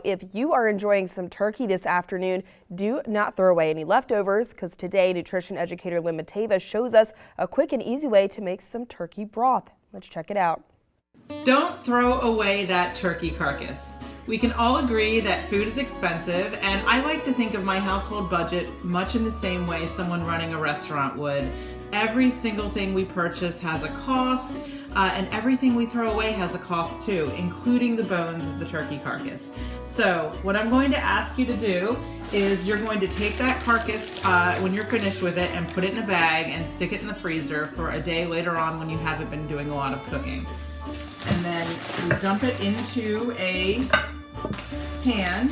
if you are enjoying some turkey this afternoon, do not throw away any leftovers, because today nutrition educator Lynn Matava shows us a quick and easy way to make some turkey broth. Let's check it out. Don't throw away that turkey carcass. We can all agree that food is expensive, and I like to think of my household budget much in the same way someone running a restaurant would. Every single thing we purchase has a cost, and everything we throw away has a cost too, including the bones of the turkey carcass. So what I'm going to ask you to do is you're going to take that carcass when you're finished with it and put it in a bag and stick it in the freezer for a day later on when you haven't been doing a lot of cooking. And then you dump it into a pan.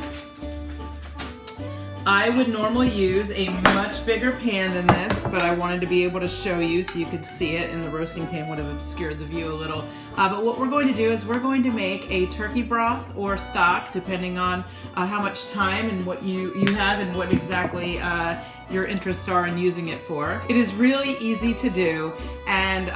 I would normally use a much bigger pan than this, but I wanted to be able to show you so you could see it, and the roasting pan would have obscured the view a little. But what we're going to do is we're going to make a turkey broth or stock, depending on how much time and what you have and what exactly your interests are in using it for. It is really easy to do, and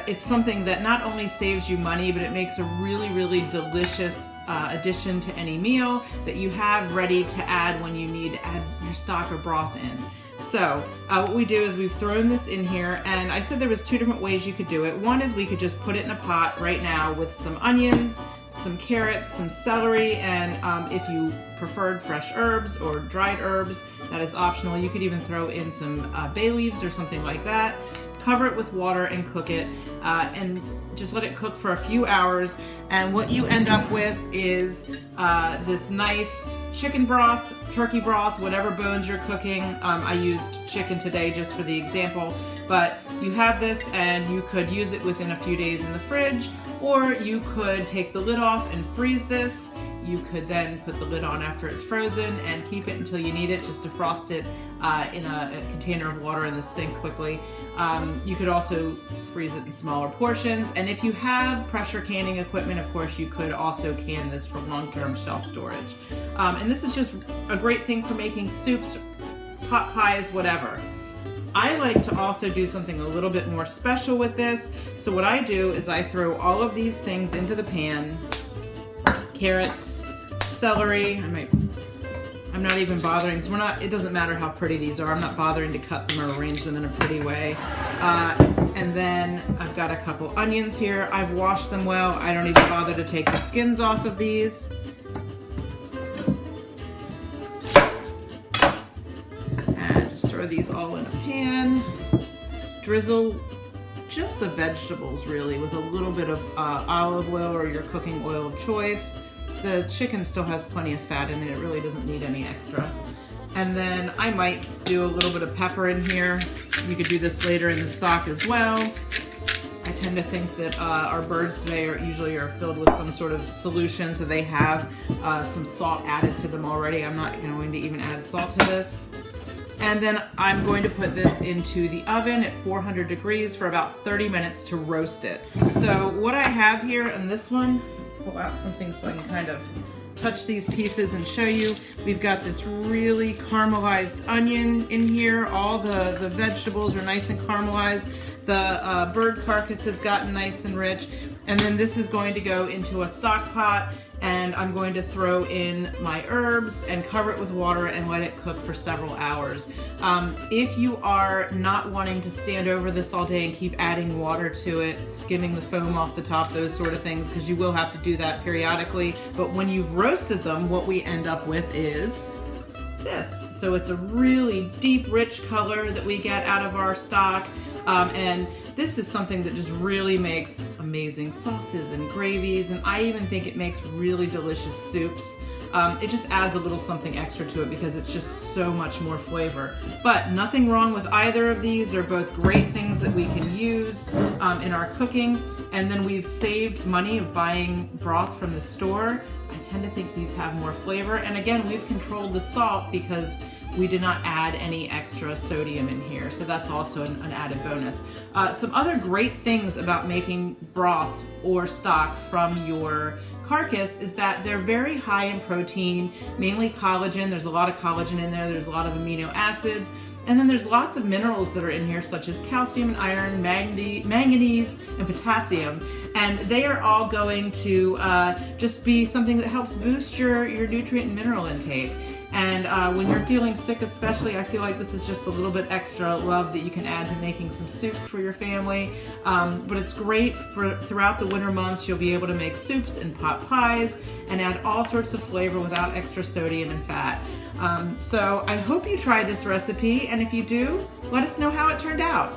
it's something that not only saves you money, but it makes a really, really delicious addition to any meal that you have ready to add when you need to add your stock or broth in. So what we do is we've thrown this in here, and I said there was two different ways you could do it. One is we could just put it in a pot right now with some onions, some carrots, some celery, and if you preferred fresh herbs or dried herbs, that is optional. You could even throw in some bay leaves or something like that. Cover it with water and cook it, and just let it cook for a few hours. And what you end up with is this nice chicken broth, turkey broth, whatever bones you're cooking. I used chicken today just for the example, but you have this and you could use it within a few days in the fridge, or you could take the lid off and freeze this. You could then put the lid on after it's frozen and keep it until you need it, just to frost it in a container of water in the sink quickly. You could also freeze it in smaller portions, and if you have pressure canning equipment, of course, you could also can this for long-term shelf storage. And this is just a great thing for making soups, pot pies, whatever. I like to also do something a little bit more special with this. So what I do is I throw all of these things into the pan. Carrots, celery, I'm not even bothering, so it doesn't matter how pretty these are. I'm not bothering to cut them or arrange them in a pretty way. And then I've got a couple onions here. I've washed them well. I don't even bother to take the skins off of these. And just throw these all in a pan. Drizzle just the vegetables really with a little bit of olive oil or your cooking oil of choice. The chicken still has plenty of fat in it. It really doesn't need any extra. And then I might do a little bit of pepper in here. You could do this later in the stock as well. I tend to think that our birds today usually are filled with some sort of solution, so they have some salt added to them already. I'm not going to even add salt to this. And then I'm going to put this into the oven at 400 degrees for about 30 minutes to roast it. So what I have here on this one, pull out something so I can kind of touch these pieces and show you. We've got this really caramelized onion in here. All the vegetables are nice and caramelized. The bird carcass has gotten nice and rich. And then this is going to go into a stock pot, and I'm going to throw in my herbs and cover it with water and let it cook for several hours. If you are not wanting to stand over this all day and keep adding water to it, skimming the foam off the top, those sort of things, because you will have to do that periodically. But when you've roasted them, what we end up with is this. So it's a really deep, rich color that we get out of our stock. And this is something that just really makes amazing sauces and gravies, and I even think it makes really delicious soups. It just adds a little something extra to it because it's just so much more flavor. But nothing wrong with either of these. They're both great things that we can use in our cooking. And then we've saved money of buying broth from the store. I tend to think these have more flavor. And again, we've controlled the salt because we did not add any extra sodium in here, so that's also an added bonus. Some other great things about making broth or stock from your carcass is that they're very high in protein, mainly collagen. There's a lot of collagen in there. There's a lot of amino acids. And then there's lots of minerals that are in here, such as calcium and iron, manganese, and potassium. And they are all going to just be something that helps boost your nutrient and mineral intake. And when you're feeling sick especially, I feel like this is just a little bit extra love that you can add to making some soup for your family. But it's great for throughout the winter months. You'll be able to make soups and pot pies and add all sorts of flavor without extra sodium and fat. So I hope you try this recipe, and if you do, let us know how it turned out.